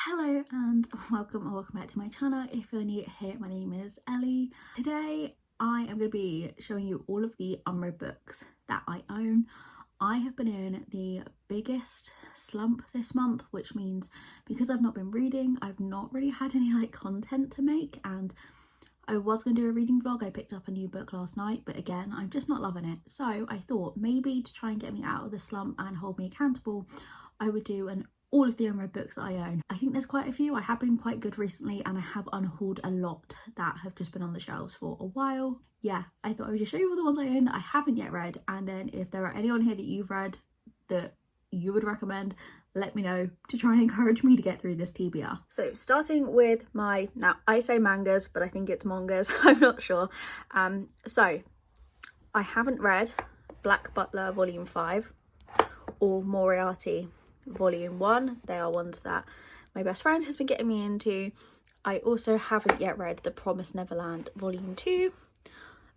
Hello and welcome back to my channel. If you're new here, my name is Ellie. Today I am going to be showing you all of the Unread books that I own. I have been in the biggest slump this month, which means because I've not been reading, I've not really had any content to make, and I was going to do a reading vlog. I picked up a new book last night, but again, I'm just not loving it. So I thought maybe to try and get me out of the slump and hold me accountable, I would do all of the unread books that I own. I think there's quite a few. I have been quite good recently and I have unhauled a lot that have just been on the shelves for a while. Yeah, I thought I would just show you all the ones I own that I haven't yet read, and then if there are any on here that you've read that you would recommend, let me know to try and encourage me to get through this TBR. So starting with my, now I say mangas, but I think it's mangas, I'm not sure. So I haven't read Black Butler Volume 5 or Moriarty Volume 1. They are ones that my best friend has been getting me into. I also haven't yet read The Promised Neverland Volume 2,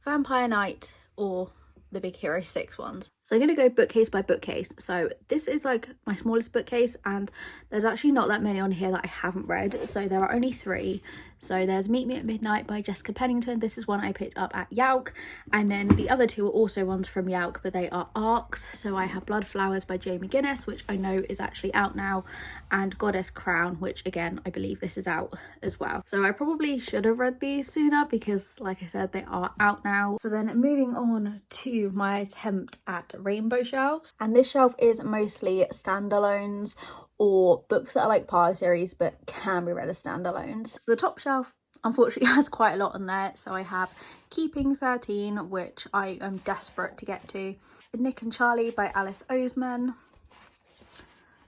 Vampire Knight, or the Big Hero 6 ones. So I'm going to go bookcase by bookcase. So this is like my smallest bookcase, and there's actually not that many on here that I haven't read. So there are only 3. So there's Meet Me at Midnight by Jessica Pennington. This is one I picked up at Yauk. And then the other 2 are also ones from Yauk, but they are ARCs. So I have Blood Flowers by Jamie Guinness, which I know is actually out now, and Goddess Crown, which again, I believe this is out as well. So I probably should have read these sooner because, like I said, they are out now. So then moving on to my attempt at rainbow shelves. And this shelf is mostly standalones or books that are like part of series but can be read as standalones. So the top shelf unfortunately has quite a lot on there. So I have Keeping 13, which I am desperate to get to, Nick and Charlie by Alice Oseman,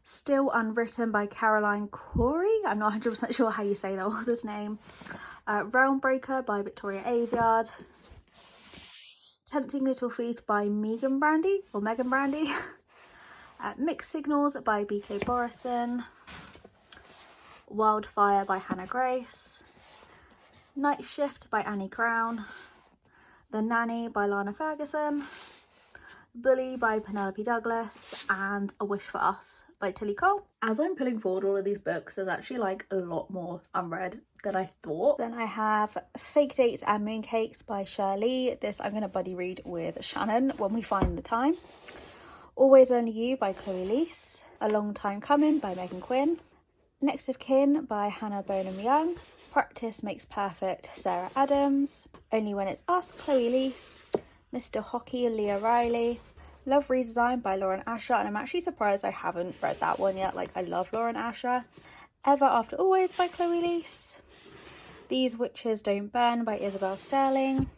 Still Unwritten by Caroline Corey, I'm not 100% sure how you say the author's name, Realm Breaker by Victoria Aveyard, Tempting Little Thief by Megan Brandy, Mixed Signals by B.K. Borison, Wildfire by Hannah Grace, Night Shift by Annie Crown, The Nanny by Lana Ferguson, Bully by Penelope Douglas, and A Wish for Us by Tilly Cole. As I'm pulling forward all of these books, there's actually like a lot more unread than I thought. Then I have Fake Dates and Mooncakes by Shirley. This I'm going to buddy read with Shannon when we find the time. Always Only You by Chloe Leese, A Long Time Coming by Megan Quinn, Next of Kin by Hannah Bonham Young, Practice Makes Perfect, Sarah Adams, Only When It's Us, Chloe Leese, Mr. Hockey, Leah Riley, Love Redesign by Lauren Asher, and I'm actually surprised I haven't read that one yet. Like, I love Lauren Asher. Ever After Always by Chloe Leese, These Witches Don't Burn by Isabel Sterling,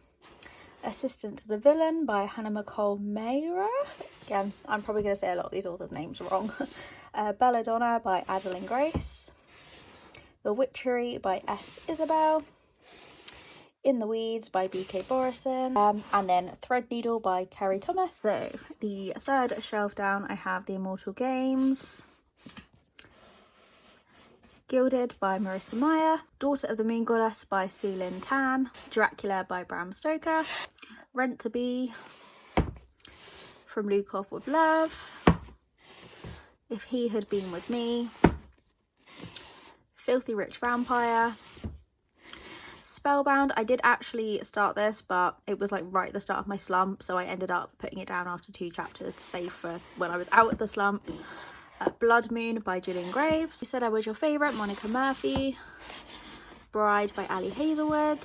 Assistant to the Villain by Hannah McCall Mayra. Again, I'm probably going to say a lot of these authors' names wrong. Belladonna by Adeline Grace, The Witchery by S. Isabel, In the Weeds by B.K. Borison, and then Threadneedle by Carrie Thomas. So the third shelf down, I have The Immortal Games, Gilded by Marissa Meyer, Daughter of the Moon Goddess by Sue Lynn Tan, Dracula by Bram Stoker, Rent to Be, From Luke with Love, If He Had Been With Me, Filthy Rich Vampire, Spellbound. I did actually start this, but it was like right at the start of my slump, so I ended up putting it down after 2 chapters to save for when I was out of the slump. Blood Moon by Gillian Graves, You Said I Was Your Favourite, Monica Murphy, Bride by Ali Hazelwood,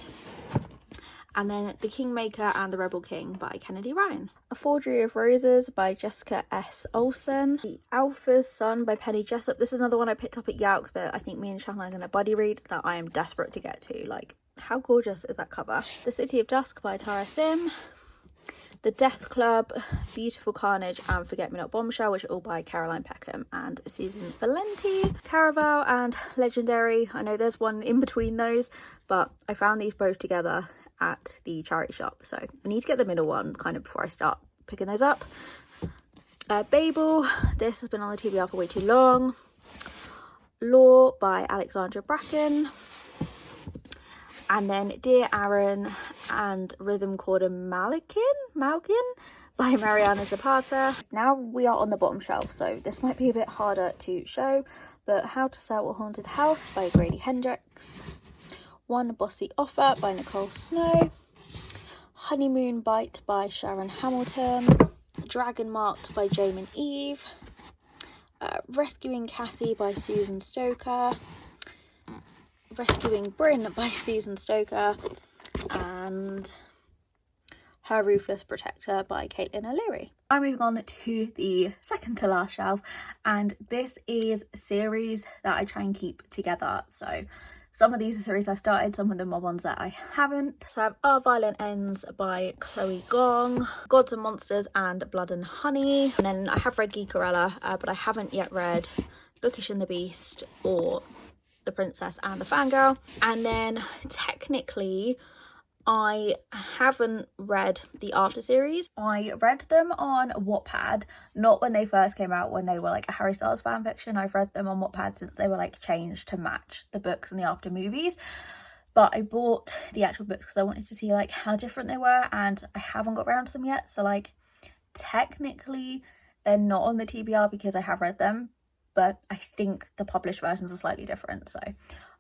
and then The Kingmaker and the Rebel King by Kennedy Ryan. A Forgery of Roses by Jessica S. Olsen, The Alpha's Son by Penny Jessup. This is another one I picked up at Yauk that I think me and Shannon are going to buddy read, that I am desperate to get to. Like, how gorgeous is that cover? The City of Dusk by Tara Sim, The Death Club, Beautiful Carnage, and Forget Me Not Bombshell, which are all by Caroline Peckham and Susan Valenti. Caraval and Legendary. I know there's one in between those, but I found these both together at the charity shop, so I need to get the middle one kind of before I start picking those up. Babel, this has been on the TBR for way too long. Law by Alexandra Bracken, and then Dear Aaron and Rhythm Chord Malkin by Mariana Zapata. Now we are on the bottom shelf, so this might be a bit harder to show, but How to Sell a Haunted House by Grady Hendrix, One Bossy Offer by Nicole Snow, Honeymoon Bite by Sharon Hamilton, Dragon Marked by Jamin Eve, Rescuing Cassie by Susan Stoker, Rescuing Bryn by Susan Stoker, and Her Ruthless Protector by Caitlin O'Leary. I'm moving on to the second to last shelf, and this is series that I try and keep together. So some of these are series I've started, some of them are ones that I haven't. So I have Our Violent Ends by Chloe Gong, Gods and Monsters and Blood and Honey, and then I have read Geekerella, but I haven't yet read Bookish and the Beast or The Princess and the Fangirl. And then technically I haven't read the After series. I read them on Wattpad, not when they first came out, when they were like a Harry Styles fan fiction. I've read them on Wattpad since they were like changed to match the books and the After movies. But I bought the actual books because I wanted to see like how different they were, and I haven't got around to them yet. So like technically they're not on the TBR because I have read them, but I think the published versions are slightly different. So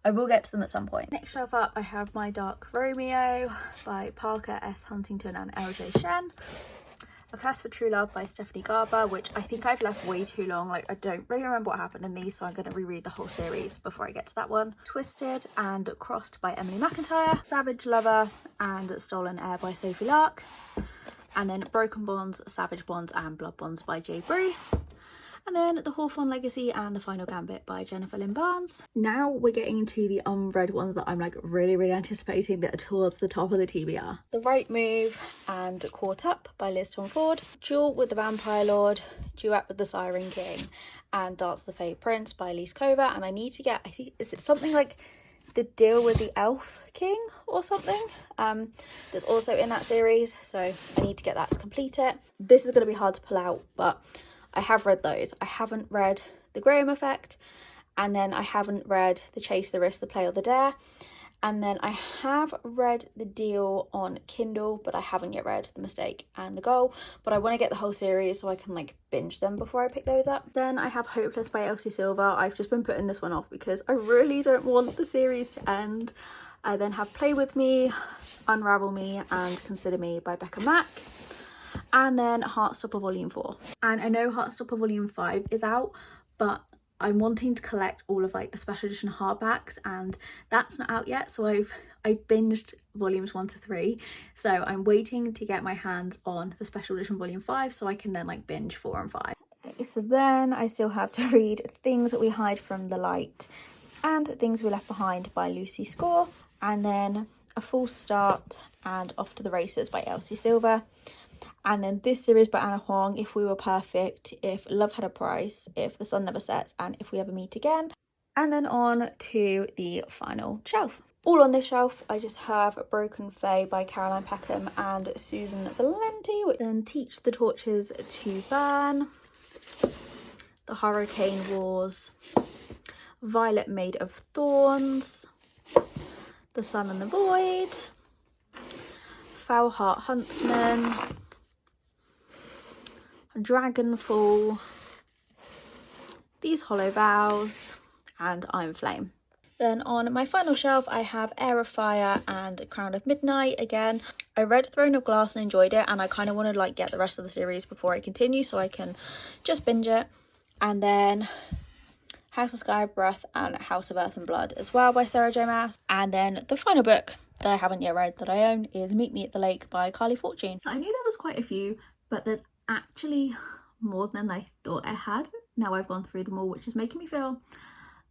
I will get to them at some point. Next shelf up, I have My Dark Romeo by Parker S. Huntington and LJ Shen. A Curse for True Love by Stephanie Garber, which I think I've left way too long. Like, I don't really remember what happened in these, so I'm going to reread the whole series before I get to that one. Twisted and Crossed by Emily McIntyre. Savage Lover and Stolen Air by Sophie Lark. And then Broken Bonds, Savage Bonds and Blood Bonds by Jay Bree. And then The Hawthorne Legacy and The Final Gambit by Jennifer Lynn Barnes. Now we're getting to the unread ones that I'm like really anticipating, that are towards the top of the TBR. The Right Move and Caught Up by Liz Tom Ford. Duel with the Vampire Lord, Duet with the Siren King, and Dance the Fey Prince by Elise Cover. And I need to get, I think, is it something like The Deal with the Elf King or something? That's also in that series, so I need to get that to complete it. This is going to be hard to pull out, but I have read those. I haven't read The Graham Effect, and then I haven't read The Chase, the Risk, the Play or the Dare, and then I have read The Deal on Kindle, but I haven't yet read The Mistake and The Goal, but I want to get the whole series so I can like binge them before I pick those up. Then I have Hopeless by Elsie Silver. I've just been putting this one off because I really don't want the series to end. I then have Play With Me, Unravel Me and Consider Me by Becca Mack. And then Heartstopper Volume 4. And I know Heartstopper Volume 5 is out, but I'm wanting to collect all of like the special edition hardbacks, and that's not out yet. So I binged volumes 1 to 3. So I'm waiting to get my hands on the special edition Volume 5 so I can then like binge 4 and 5. Okay, so then I still have to read Things That We Hide from the Light and Things We Left Behind by Lucy Score, and then A False Start and Off to the Races by Elsie Silver. And then this series by Anna Huang, If We Were Perfect, If Love Had a Price, If the Sun Never Sets, and If We Ever Meet Again. And then on to the final shelf. All on this shelf, I just have Broken Fae by Caroline Peckham and Susan Valenti. Then Teach the Torches to Burn, The Hurricane Wars, Violet Made of Thorns, The Sun and the Void, Foul Heart Huntsman, Dragonfall, These Hollow Vows, and Iron Flame. Then on my final shelf I have Air of Fire and Crown of Midnight. Again, I read Throne of Glass and enjoyed it, and I kind of want to like get the rest of the series before I continue so I can just binge it. And then House of Sky, Breath and House of Earth and Blood as well by Sarah J Maas. And then the final book that I haven't yet read that I own is Meet Me at the Lake by Carly Fortune. So I knew there was quite a few, but there's actually more than I thought I had. Now I've gone through them all, which is making me feel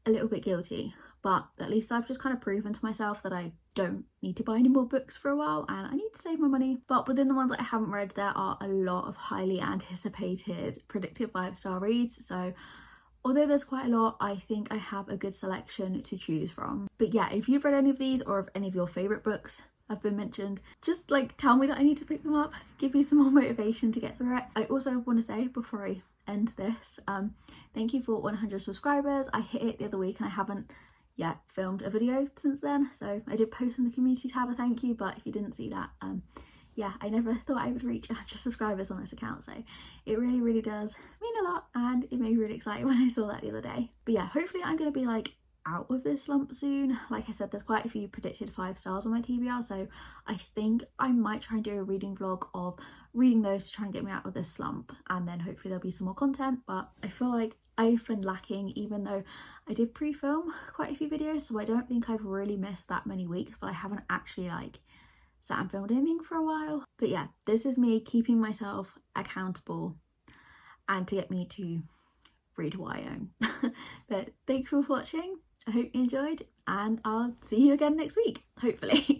a little bit guilty, but at least I've just kind of proven to myself that I don't need to buy any more books for a while and I need to save my money. But within the ones that I haven't read, there are a lot of highly anticipated predictive 5-star reads, so although there's quite a lot, I think I have a good selection to choose from. But yeah, if you've read any of these or if any of your favourite books have been mentioned, just like tell me that I need to pick them up, give me some more motivation to get through it. I also want to say before I end this, thank you for 100 subscribers. I hit it the other week and I haven't yet filmed a video since then, so I did post in the community tab a thank you, but if you didn't see that, yeah, I never thought I would reach 100 subscribers on this account, so it really does mean a lot, and it made me really excited when I saw that the other day. But yeah, hopefully I'm going to be like out of this slump soon. Like I said, there's quite a few predicted 5 stars on my TBR, so I think I might try and do a reading vlog of reading those to try and get me out of this slump, and then hopefully there'll be some more content. But I feel like I've been lacking, even though I did pre-film quite a few videos, so I don't think I've really missed that many weeks, but I haven't actually like sat and filmed anything for a while. But yeah, this is me keeping myself accountable and to get me to read what I own. But thank you for watching. I hope you enjoyed, and I'll see you again next week, hopefully.